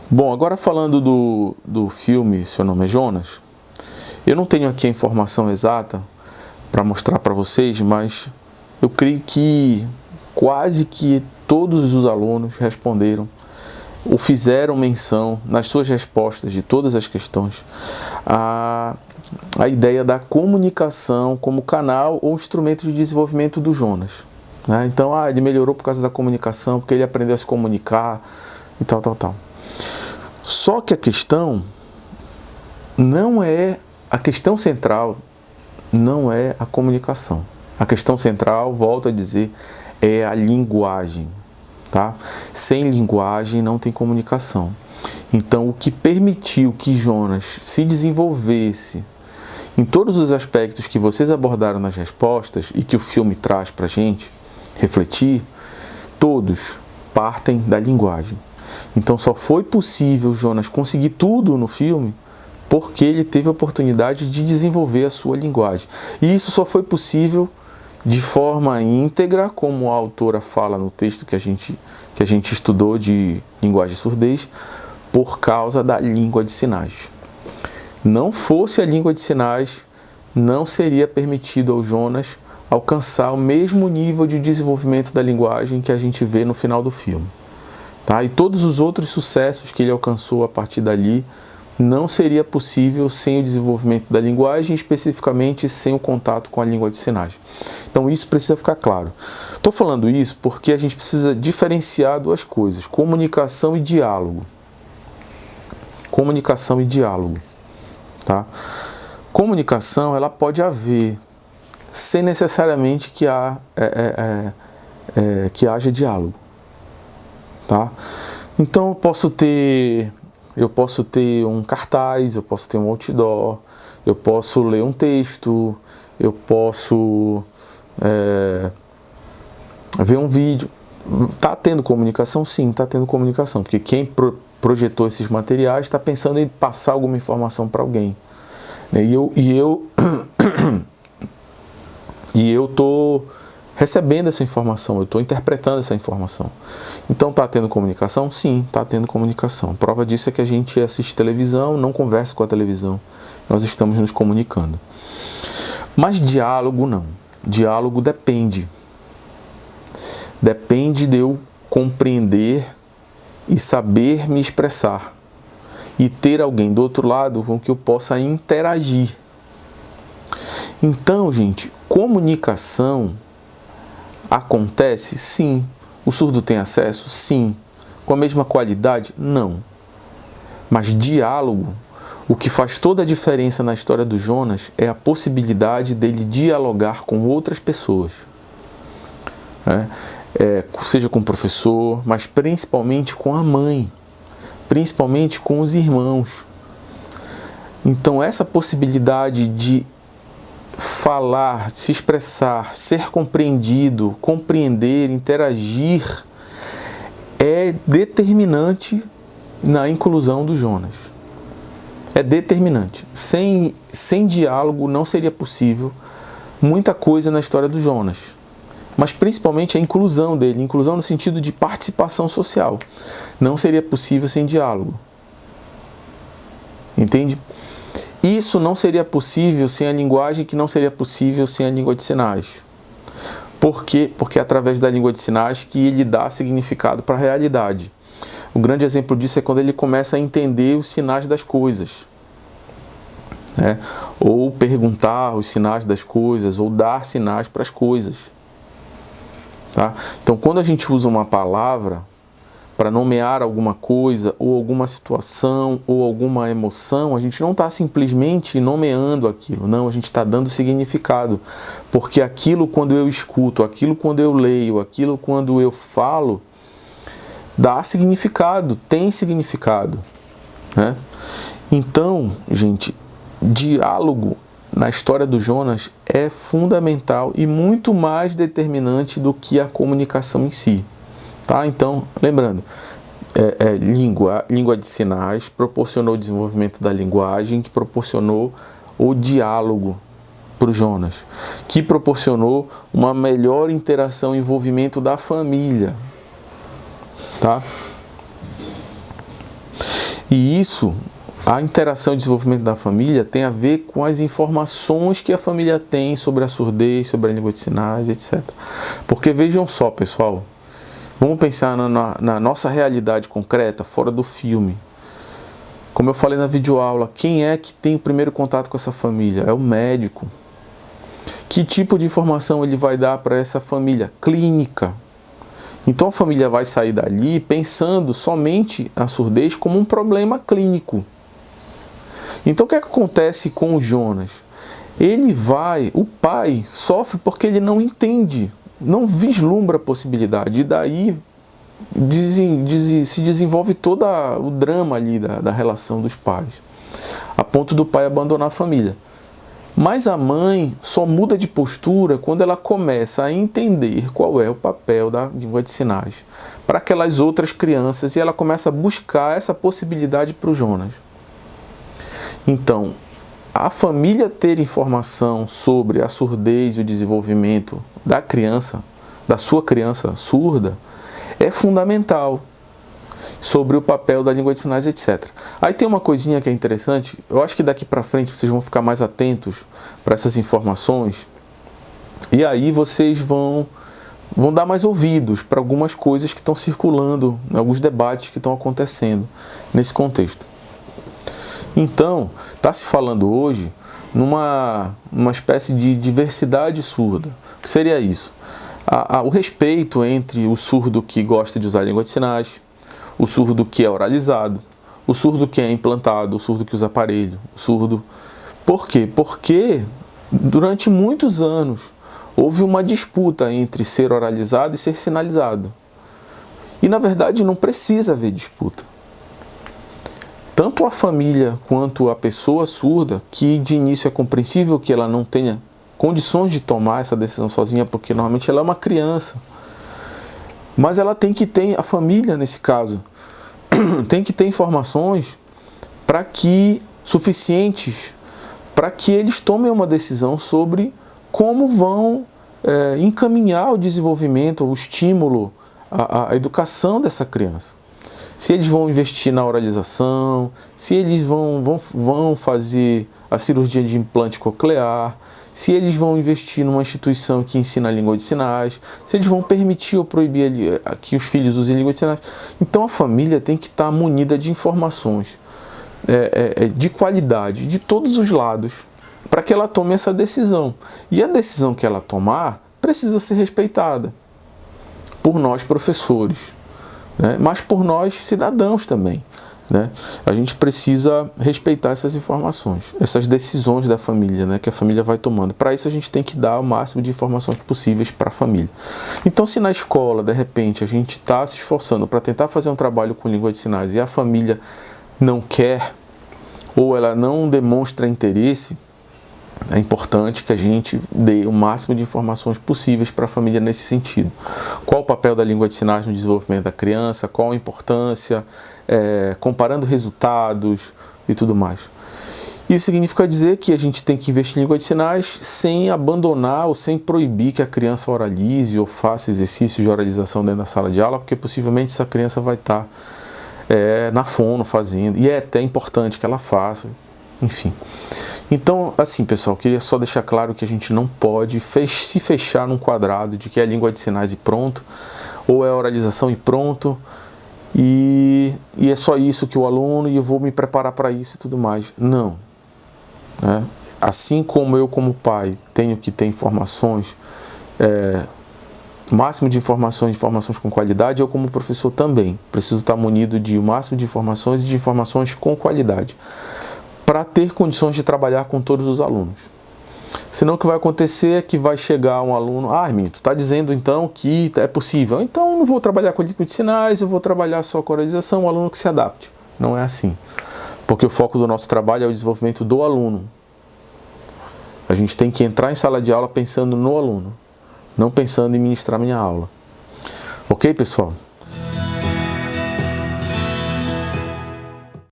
Bom, agora falando do filme Seu Nome é Jonas, eu não tenho aqui a informação exata para mostrar para vocês, mas eu creio que quase que todos os alunos responderam ou fizeram menção nas suas respostas de todas as questões a ideia da comunicação como canal ou instrumento de desenvolvimento do Jonas. Então, ele melhorou por causa da comunicação, porque ele aprendeu a se comunicar e tal. Só que a questão central não é a comunicação. A questão central, volto a dizer, é a linguagem. Tá? Sem linguagem não tem comunicação. Então, o que permitiu que Jonas se desenvolvesse em todos os aspectos que vocês abordaram nas respostas e que o filme traz para a gente refletir, todos partem da linguagem. Então, só foi possível Jonas conseguir tudo no filme porque ele teve a oportunidade de desenvolver a sua linguagem. E isso só foi possível de forma íntegra, como a autora fala no texto que a gente estudou de linguagem e surdez, por causa da língua de sinais. Não fosse a língua de sinais, não seria permitido ao Jonas alcançar o mesmo nível de desenvolvimento da linguagem que a gente vê no final do filme. Tá? E todos os outros sucessos que ele alcançou a partir dali não seria possível sem o desenvolvimento da linguagem, especificamente sem o contato com a língua de sinais. Então isso precisa ficar claro. Estou falando isso porque a gente precisa diferenciar duas coisas: comunicação e diálogo. Comunicação e diálogo. Tá? Comunicação, ela pode haver sem necessariamente que haja diálogo. Tá? Então eu posso ter um cartaz, eu posso ter um outdoor, eu posso ler um texto, eu posso ver um vídeo. Está tendo comunicação? Sim, está tendo comunicação, porque quem projetou esses materiais está pensando em passar alguma informação para alguém. E eu estou recebendo essa informação, eu estou interpretando essa informação. Então, está tendo comunicação? Sim, está tendo comunicação. Prova disso é que a gente assiste televisão, não conversa com a televisão. Nós estamos nos comunicando. Mas diálogo não. Diálogo depende. Depende de eu compreender e saber me expressar. E ter alguém do outro lado com que eu possa interagir. Então, gente, comunicação acontece? Sim. O surdo tem acesso? Sim. Com a mesma qualidade? Não. Mas diálogo, o que faz toda a diferença na história do Jonas é a possibilidade dele dialogar com outras pessoas. Seja com o professor, mas principalmente com a mãe, principalmente com os irmãos. Então essa possibilidade de falar, se expressar, ser compreendido, compreender, interagir, é determinante na inclusão do Jonas. É determinante. Sem diálogo não seria possível muita coisa na história do Jonas. Mas principalmente a inclusão dele, inclusão no sentido de participação social. Não seria possível sem diálogo. Entende? Isso não seria possível sem a linguagem, que não seria possível sem a língua de sinais. Por quê? Porque é através da língua de sinais que ele dá significado para a realidade. Um grande exemplo disso é quando ele começa a entender os sinais das coisas. Ou perguntar os sinais das coisas, ou dar sinais para as coisas. Tá? Então, quando a gente usa uma palavra para nomear alguma coisa, ou alguma situação, ou alguma emoção, a gente não está simplesmente nomeando aquilo, não, a gente está dando significado. Porque aquilo quando eu escuto, aquilo quando eu leio, aquilo quando eu falo, dá significado, tem significado. Então, gente, diálogo na história do Jonas é fundamental e muito mais determinante do que a comunicação em si. Tá? Então, lembrando, língua de sinais proporcionou o desenvolvimento da linguagem, que proporcionou o diálogo para o Jonas, que proporcionou uma melhor interação e envolvimento da família. Tá? E isso, a interação e desenvolvimento da família tem a ver com as informações que a família tem sobre a surdez, sobre a língua de sinais, etc. Porque vejam só, pessoal, vamos pensar na nossa realidade concreta, fora do filme. Como eu falei na videoaula, quem é que tem o primeiro contato com essa família? É o médico. Que tipo de informação ele vai dar para essa família? Clínica. Então a família vai sair dali pensando somente a surdez como um problema clínico. Então o que acontece com o Jonas? O pai sofre porque ele não entende, não vislumbra a possibilidade, e daí se desenvolve todo o drama ali da relação dos pais, a ponto do pai abandonar a família. Mas a mãe só muda de postura quando ela começa a entender qual é o papel da língua de sinais para aquelas outras crianças, e ela começa a buscar essa possibilidade para o Jonas. Então, a família ter informação sobre a surdez e o desenvolvimento da criança, da sua criança surda, é fundamental, sobre o papel da língua de sinais, etc. Aí tem uma coisinha que é interessante, eu acho que daqui para frente vocês vão ficar mais atentos para essas informações, e aí vocês vão dar mais ouvidos para algumas coisas que estão circulando, alguns debates que estão acontecendo nesse contexto. Então, está se falando hoje numa espécie de diversidade surda. O que seria isso? O respeito entre o surdo que gosta de usar a língua de sinais, o surdo que é oralizado, o surdo que é implantado, o surdo que usa aparelho, o surdo... Por quê? Porque durante muitos anos houve uma disputa entre ser oralizado e ser sinalizado. E na verdade não precisa haver disputa. Tanto a família quanto a pessoa surda, que de início é compreensível que ela não tenha condições de tomar essa decisão sozinha, porque normalmente ela é uma criança. Mas ela tem que ter, a família nesse caso, tem que ter informações suficientes para que eles tomem uma decisão sobre como vão encaminhar o desenvolvimento, o estímulo, a educação dessa criança. Se eles vão investir na oralização, se eles vão fazer a cirurgia de implante coclear, se eles vão investir numa instituição que ensina a língua de sinais, se eles vão permitir ou proibir que os filhos usem língua de sinais. Então a família tem que estar munida de informações de qualidade, de todos os lados, para que ela tome essa decisão. E a decisão que ela tomar precisa ser respeitada por nós professores, né? Mas por nós cidadãos também. Né? A gente precisa respeitar essas informações, essas decisões da família, né, que a família vai tomando. Para isso a gente tem que dar o máximo de informações possíveis para a família. Então, se na escola, de repente, a gente está se esforçando para tentar fazer um trabalho com língua de sinais e a família não quer, ou ela não demonstra interesse, é importante que a gente dê o máximo de informações possíveis para a família nesse sentido. Qual o papel da língua de sinais no desenvolvimento da criança, qual a importância, comparando resultados e tudo mais. Isso significa dizer que a gente tem que investir em língua de sinais sem abandonar ou sem proibir que a criança oralize ou faça exercícios de oralização dentro da sala de aula, porque possivelmente essa criança vai estar na fono fazendo, e é até importante que ela faça, enfim. Então, assim, pessoal, queria só deixar claro que a gente não pode se fechar num quadrado de que é língua de sinais e pronto, ou é oralização e pronto, e é só isso que o aluno, e eu vou me preparar para isso e tudo mais. Não. Né? Assim como eu, como pai, tenho que ter informações, máximo de informações com qualidade, eu como professor também preciso estar munido de o máximo de informações e de informações com qualidade, para ter condições de trabalhar com todos os alunos. Senão o que vai acontecer é que vai chegar um aluno, Hermínio, tu está dizendo então que é possível, então eu não vou trabalhar com língua de sinais, eu vou trabalhar só com oralização, o aluno que se adapte. Não é assim, porque o foco do nosso trabalho é o desenvolvimento do aluno. A gente tem que entrar em sala de aula pensando no aluno, não pensando em ministrar minha aula. Ok, pessoal?